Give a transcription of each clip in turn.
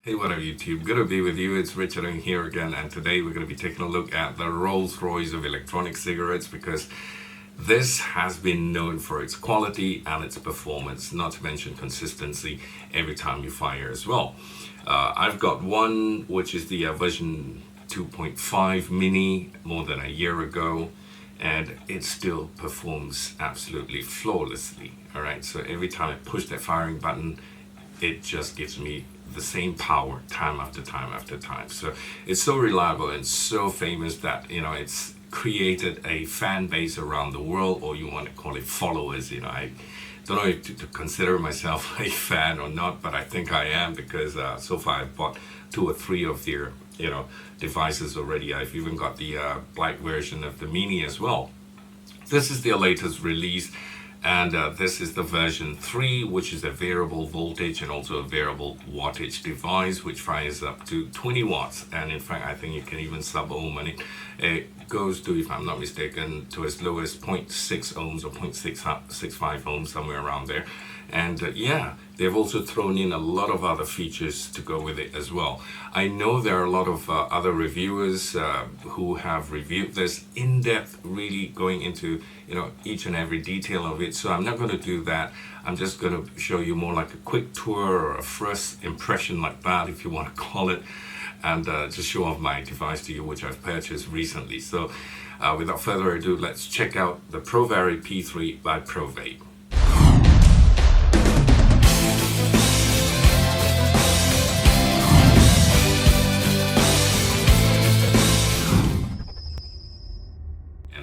Hey, what up YouTube? Good to be with you. It's Richard here again, and today we're going to be taking a look at the Rolls-Royce of electronic cigarettes, because this has been known for its quality and its performance, not to mention consistency every time you fire as well. I've got one which is the version 2.5 mini more than a year ago, and it still performs absolutely flawlessly. All right, so every time I push that firing button, it just gives me the same power time after time after time. So it's so reliable and so famous that, you know, it's created a fan base around the world, or you want to call it followers. You know, I don't know if to consider myself a fan or not, but I think I am, because so far I've bought 2 or 3 of their, you know, devices already. I've even got the black version of the Mini as well. This is their latest release, and this is the version 3, which is a variable voltage and also a variable wattage device, which fires up to 20 watts. And in fact, I think you can even sub ohm, and it goes to, if I'm not mistaken, to as low as 0.6 ohms or 0.65 ohms, somewhere around there. And yeah, they've also thrown in a lot of other features to go with it as well. I know there are a lot of other reviewers who have reviewed this in depth, really going into, you know, each and every detail of it. So I'm not going to do that. I'm just going to show you more like a quick tour, or a first impression like that, if you want to call it, and just show off my device to you, which I've purchased recently. So without further ado, let's check out the Provari P3 by Provape.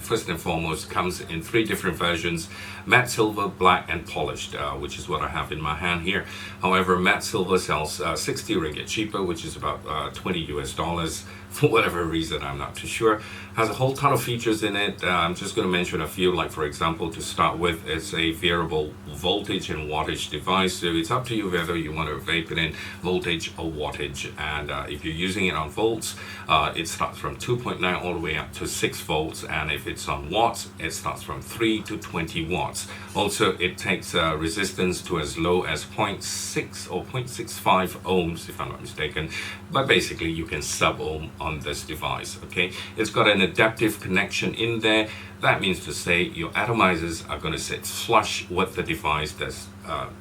First and foremost, comes in 3 different versions: matte silver, black, and polished, which is what I have in my hand here. However, matte silver sells 60 ringgit cheaper, which is about 20 US dollars. For whatever reason, I'm not too sure. Has a whole ton of features in it. I'm just going to mention a few. Like, for example, to start with, it's a variable voltage and wattage device. So it's up to you whether you want to vape it in voltage or wattage. And if you're using it on volts, it starts from 2.9 all the way up to 6 volts. And if it's on watts, it starts from 3 to 20 watts. Also, it takes resistance to as low as 0.6 or 0.65 ohms, if I'm not mistaken. But basically, you can sub ohm on this device. Okay, it's got an adaptive connection in there. That means to say your atomizers are going to sit flush with the device. There's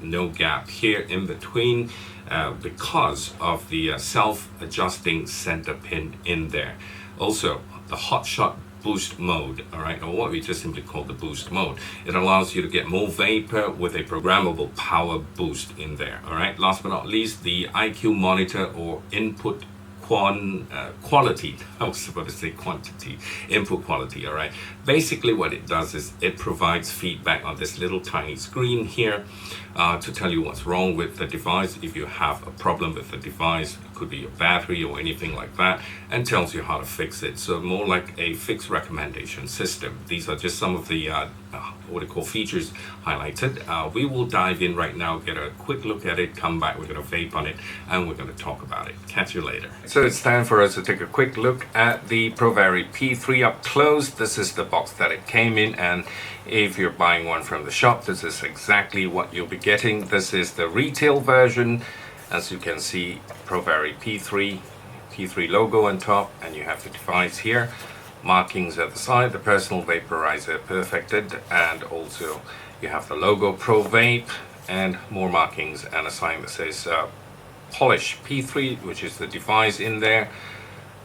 no gap here in between because of the self-adjusting center pin in there. Also, the hotshot boost mode, all right, or what we just simply call the boost mode. It allows you to get more vapor with a programmable power boost in there. All right, last but not least, the IQ monitor, or input quality. I was supposed to say quantity. Input quality. All right, basically what it does is it provides feedback on this little tiny screen here to tell you what's wrong with the device. If you have a problem with the device, it could be your battery or anything like that, and tells you how to fix it. So more like a fix recommendation system. These are just some of the what they call features highlighted. We will dive in right now, get a quick look at it, come back, we're going to vape on it, and we're going to talk about it. Catch you later. So it's time for us to take a quick look at the Provari P3 up close. This is the box that it came in, and if you're buying one from the shop, this is exactly what you'll be getting. This is the retail version. As you can see, Provari P3 logo on top, and you have the device here. Markings at the side, the personal vaporizer perfected, and also you have the logo Provape and more markings, and a sign that says polish P3, which is the device in there,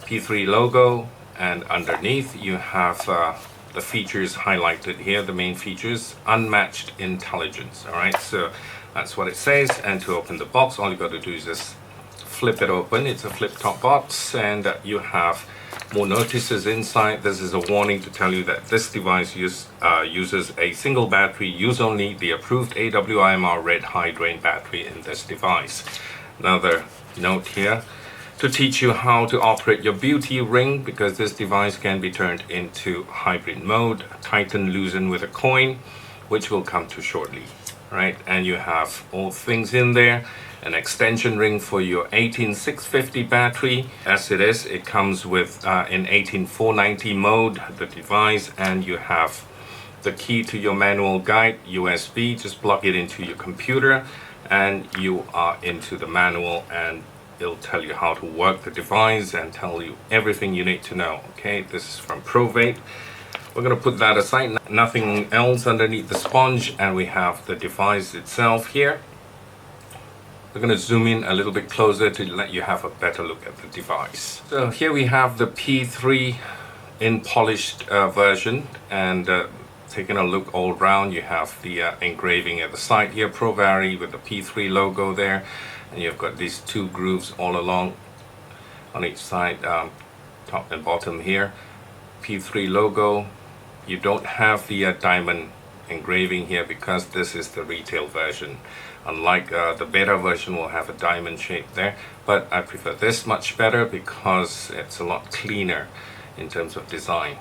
P3 logo, and underneath you have the features highlighted here, the main features: unmatched intelligence. All right, so that's what it says. And to open the box, all you got to do is just flip it open. It's a flip top box, and you have more notices inside. This is a warning to tell you that this device uses a single battery. Use only the approved AWIMR red high drain battery in this device. Another note here to teach you how to operate your beauty ring, because this device can be turned into hybrid mode, tighten, loosen with a coin, which we'll come to shortly. Right, and you have all things in there. An extension ring for your 18650 battery. As it is, it comes with in 18490 mode, the device, and you have the key to your manual guide, USB. Just plug it into your computer and you are into the manual, and it'll tell you how to work the device and tell you everything you need to know. Okay, this is from Provape. We're going to put that aside, nothing else underneath the sponge, and we have the device itself here. We're going to zoom in a little bit closer to let you have a better look at the device. So here we have the P3 in polished version, and taking a look all around, you have the engraving at the side here, Provari with the P3 logo there, and you've got these two grooves all along on each side, top and bottom here, P3 logo. You don't have the diamond engraving here because this is the retail version. Unlike the beta version will have a diamond shape there, but I prefer this much better because it's a lot cleaner in terms of design.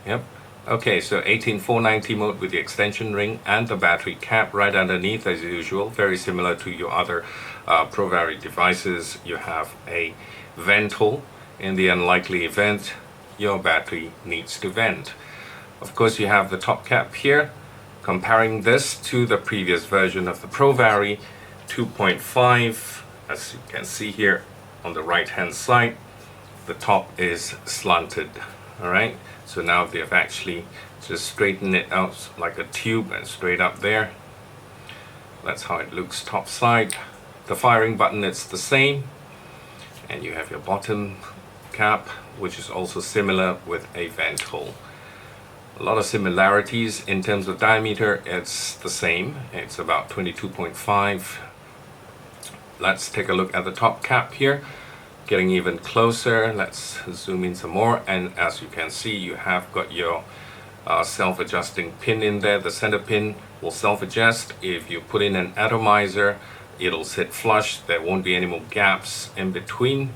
Yep. Okay, so 18490 mode with the extension ring and the battery cap right underneath as usual. Very similar to your other Provari devices. You have a vent hole. In the unlikely event your battery needs to vent. Of course, you have the top cap here. Comparing this to the previous version of the Provari 2.5, as you can see here on the right hand side, the top is slanted. Alright, so now they've actually just straightened it out like a tube and straight up there. That's how it looks top side. The firing button, it's the same, and you have your bottom cap, which is also similar with a vent hole. A lot of similarities in terms of diameter. It's the same, it's about 22.5. Let's take a look at the top cap here. Getting even closer, let's zoom in some more, and as you can see, you have got your self-adjusting pin in there. The center pin will self-adjust. If you put in an atomizer, it'll sit flush. There won't be any more gaps in between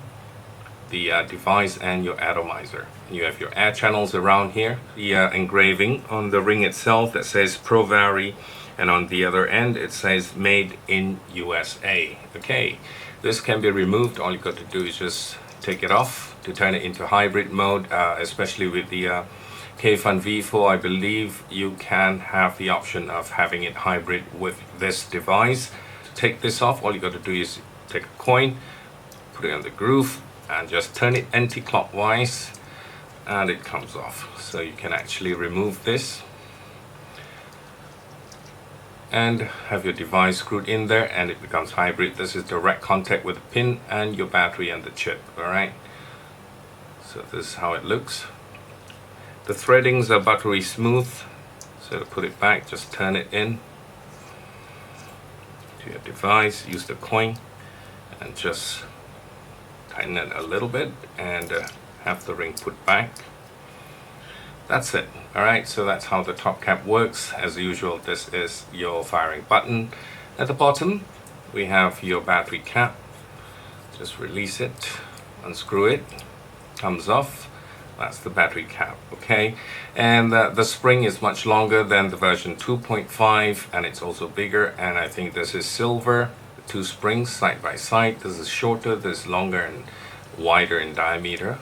the device and your atomizer. You have your air channels around here. The engraving on the ring itself that says Provari, and on the other end it says made in USA. Okay, this can be removed. All you got to do is just take it off to turn it into hybrid mode, especially with the K-Fun V4. I believe you can have the option of having it hybrid with this device. To take this off, all you got to do is take a coin, put it on the groove, and just turn it anti-clockwise, and it comes off. So you can actually remove this and have your device screwed in there, and it becomes hybrid. This is direct contact with the pin and your battery and the chip. Alright, so this is how it looks. The threadings are buttery smooth, so to put it back, just turn it in to your device, use the coin and just tighten it a little bit and have the ring put back. That's it. Alright, so that's how the top cap works. As usual, this is your firing button. At the bottom we have your battery cap. Just release it, unscrew it, comes off. That's the battery cap. Okay, and the spring is much longer than the version 2.5, and it's also bigger, and I think this is silver. The two springs side by side. This is shorter, this is longer and wider in diameter.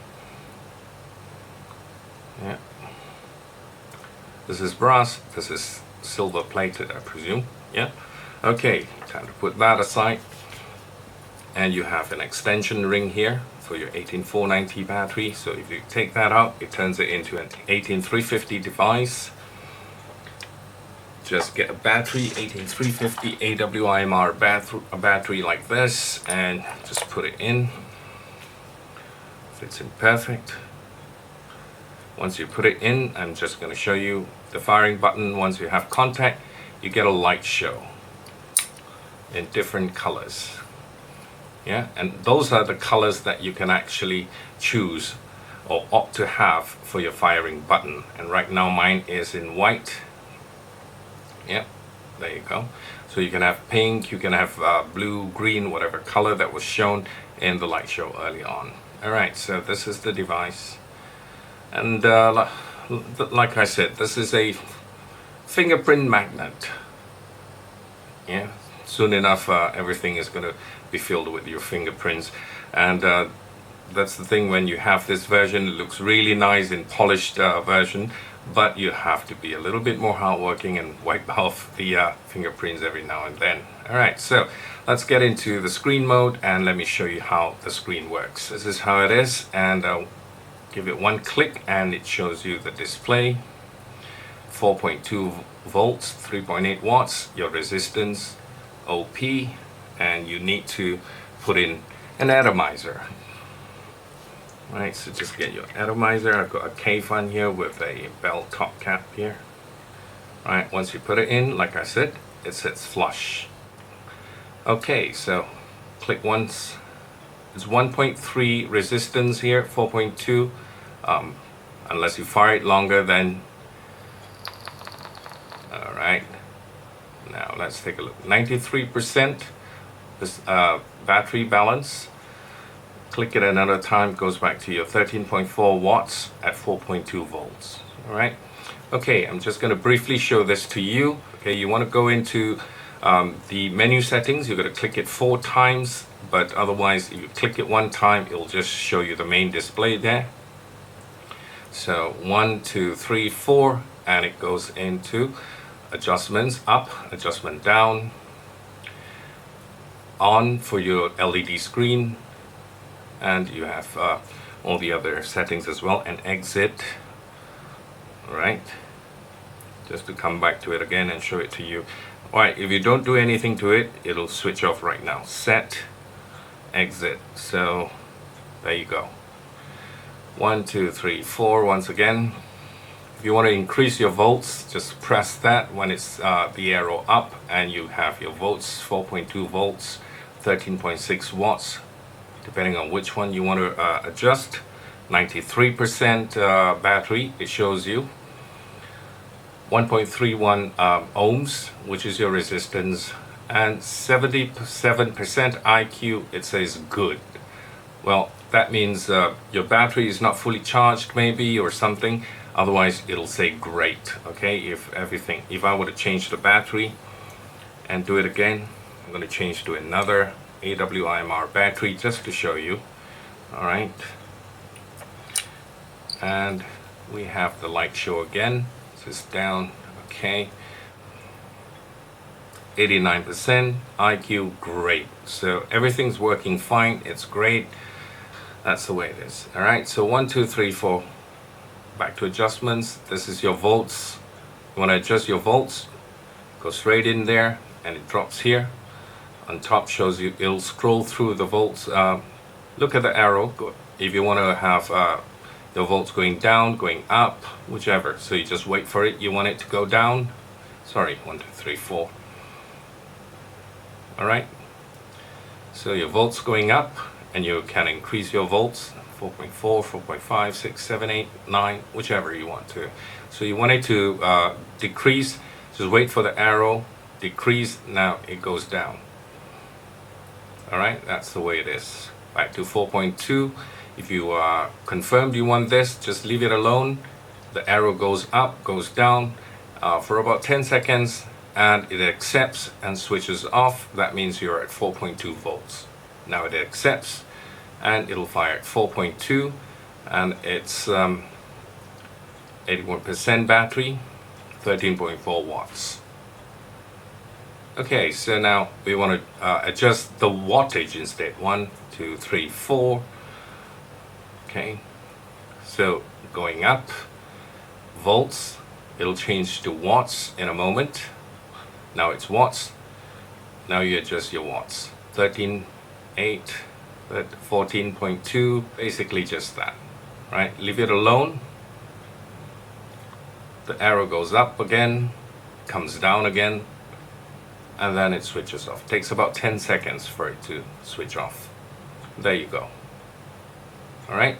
Yeah. This is brass, this is silver plated, I presume. Yeah. Okay, time to put that aside. And you have an extension ring here for your 18490 battery. So if you take that out, it turns it into an 18350 device. Just get a battery, 18350 AWIMR battery like this, and just put it in. Fits in perfect. Once you put it in, I'm just going to show you the firing button. Once you have contact, you get a light show in different colors. Yeah, and those are the colors that you can actually choose or opt to have for your firing button. And right now mine is in white. Yeah, there you go. So you can have pink, you can have blue, green, whatever color that was shown in the light show early on. Alright, so this is the device. And like I said, this is a fingerprint magnet. Yeah, soon enough everything is going to be filled with your fingerprints, and that's the thing. When you have this version, it looks really nice in polished version, but you have to be a little bit more hardworking and wipe off the fingerprints every now and then. Alright, so let's get into the screen mode and let me show you how the screen works. This is how it is, and I'll give it one click and it shows you the display. 4.2 volts, 3.8 watts, your resistance, OP, and you need to put in an atomizer. Right, so just get your atomizer. I've got a cave one here with a bell top cap here. Right, once you put it in, like I said, it sits flush. Okay, so click once. It's 1.3 resistance here, 4.2. Unless you fire it longer, then. All right. Now let's take a look. 93% this battery balance. Click it another time, goes back to your 13.4 watts at 4.2 volts. All right. Okay, I'm just going to briefly show this to you. Okay, you want to go into the menu settings. You're going to click it 4 times, but otherwise, if you click it 1 time, it'll just show you the main display there. So 1, 2, 3, 4, and it goes into adjustments up, adjustment down, on for your LED screen, and you have all the other settings as well, and exit. All right, just to come back to it again and show it to you. All right, if you don't do anything to it, it'll switch off right now. Set, exit. So there you go. 1, 2, 3, 4 once again. If you want to increase your volts, just press that when it's the arrow up, and you have your volts, 4.2 volts, 13.6 watts, depending on which one you want to adjust. 93% battery, it shows you. 1.31 ohms, which is your resistance, and 77% IQ, it says good. Well, that means your battery is not fully charged maybe or something. Otherwise, it'll say great. Okay, if I were to change the battery and do it again, I'm going to change to another AWIMR battery just to show you. All right, and we have the light show again. This is down. Okay, 89% IQ, great. So everything's working fine. It's great. That's the way it is. All right, so 1, 2, 3, 4. Back to adjustments. This is your volts. You want to adjust your volts, go straight in there, and it drops here. On top shows you, it'll scroll through the volts. Look at the arrow. If you want to have the volts going down, going up, whichever. So you just wait for it. You want it to go down. Sorry, 1, 2, 3, 4. All right. So your volts going up, and you can increase your volts. 4.4, 4.5, 6, 7, 8, 9, whichever you want to. So you want it to decrease, just wait for the arrow, decrease, now it goes down. Alright, that's the way it is. Back to 4.2, if you are confirmed you want this, just leave it alone. The arrow goes up, goes down for about 10 seconds, and it accepts and switches off. That means you're at 4.2 volts. Now it accepts, and it'll fire at 4.2, and it's 81% battery, 13.4 watts. Okay, so now we want to adjust the wattage instead. 1, 2, 3, 4. Okay, so going up, volts, it'll change to watts in a moment. Now it's watts. Now you adjust your watts. 13.8. 14.2, basically just that, right? Leave it alone. The arrow goes up again, comes down again, and then it switches off. Takes about 10 seconds for it to switch off. There you go. All right.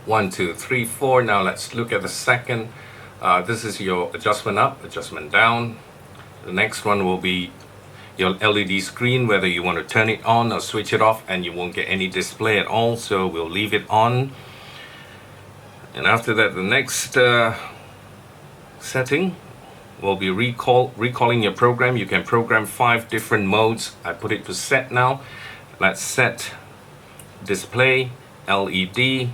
1, 2, 3, 4. Now let's look at the second. This is your adjustment up, adjustment down. The next one will be your LED screen, whether you want to turn it on or switch it off, and you won't get any display at all, so we'll leave it on. And after that, the next setting will be recalling your program. You can program 5 different modes. I put it to set now. Let's set display LED.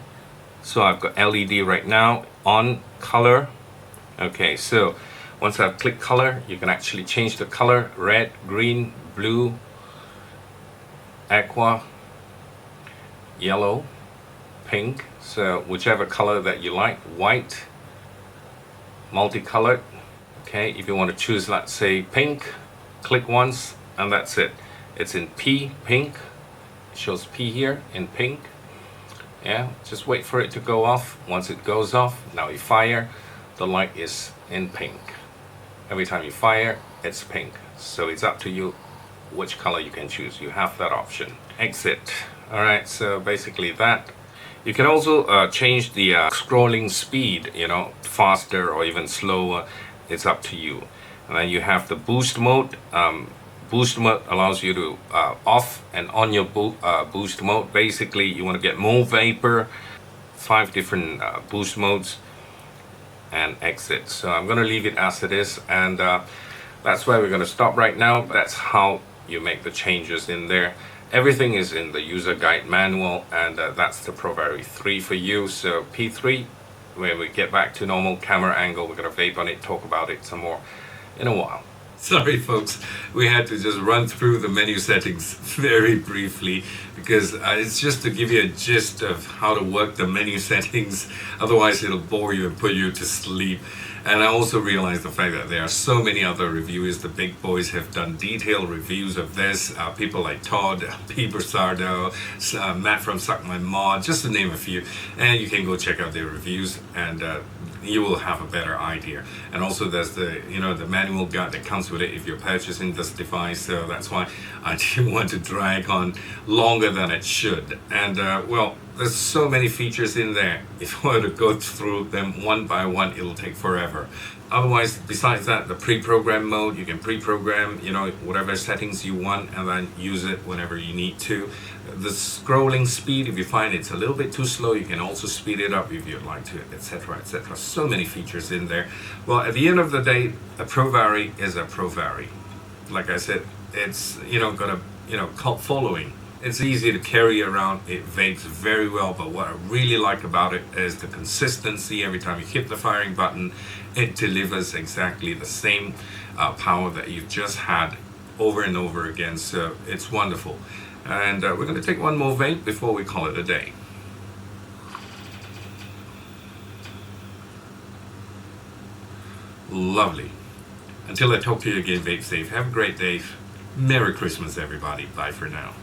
So I've got LED right now on color. Okay, so Once I've clicked color, you can actually change the color: red, green, blue, aqua, yellow, pink. So whichever color that you like, white, multicolored. Okay, if you want to choose, let's say pink, click once and that's it. It's in P, pink. It shows P here in pink. Yeah, just wait for it to go off. Once it goes off, now you fire, the light is in pink. Every time you fire, it's pink. So it's up to you which color you can choose. You have that option. Exit. Alright, so basically that. You can also change the scrolling speed, you know, faster or even slower. It's up to you. And then you have the boost mode. Boost mode allows you to off and on your boost mode. Basically, you want to get more vapor. 5 different boost modes. And exit. So I'm going to leave it as it is, and that's where we're going to stop right now. That's how you make the changes in there. Everything is in the user guide manual, and that's the Provari 3 for you. So P3, when we get back to normal camera angle, we're going to vape on it, talk about it some more in a while. Sorry folks, we had to just run through the menu settings very briefly because it's just to give you a gist of how to work the menu settings. Otherwise it'll bore you and put you to sleep. And I also realized the fact that there are so many other reviewers. The big boys have done detailed reviews of this. People like Todd, P. Brsardo, Matt from Suck My Mod, just to name a few. And you can go check out their reviews, and you will have a better idea. And also there's the, you know, the manual guide that comes with it if you're purchasing this device. So that's why I didn't want to drag on longer than it should. And well, there's so many features in there. If I were to go through them one by one, it'll take forever. Otherwise, besides that, the pre-program mode, you can pre-program, you know, whatever settings you want and then use it whenever you need to. The scrolling speed, if you find it's a little bit too slow, you can also speed it up if you'd like to, etc., etc. So many features in there. Well, at the end of the day, a Provari is a Provari. Like I said, it's, you know, got a, you know, cult following. It's easy to carry around, it vapes very well, but what I really like about it is the consistency. Every time you hit the firing button, it delivers exactly the same power that you've just had over and over again, so it's wonderful. And we're going to take one more vape before we call it a day. Lovely. Until I talk to you again, vape safe. Have a great day. Merry Christmas, everybody. Bye for now.